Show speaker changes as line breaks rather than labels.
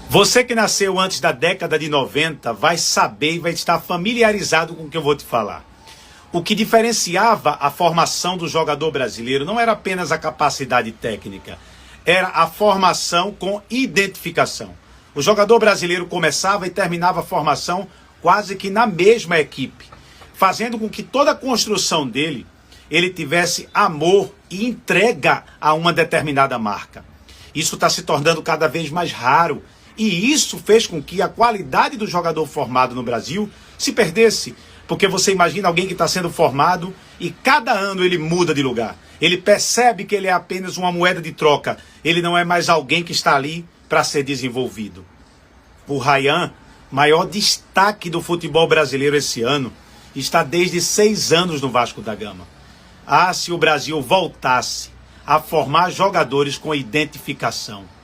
Você que nasceu antes da década de 90 vai saber e vai estar familiarizado com o que eu vou te falar. O que diferenciava a formação do jogador brasileiro não era apenas a capacidade técnica, era a formação com identificação. O jogador brasileiro começava e terminava a formação quase que na mesma equipe, fazendo com que toda a construção dele, ele tivesse amor e entrega a uma determinada marca. Isso está se tornando cada vez mais raro. E isso fez com que a qualidade do jogador formado no Brasil se perdesse. Porque você imagina alguém que está sendo formado e cada ano ele muda de lugar. Ele percebe que ele é apenas uma moeda de troca. Ele não é mais alguém que está ali para ser desenvolvido. O Ryan, maior destaque do futebol brasileiro esse ano, está desde 6 anos no Vasco da Gama. Se o Brasil voltasse a formar jogadores com identificação.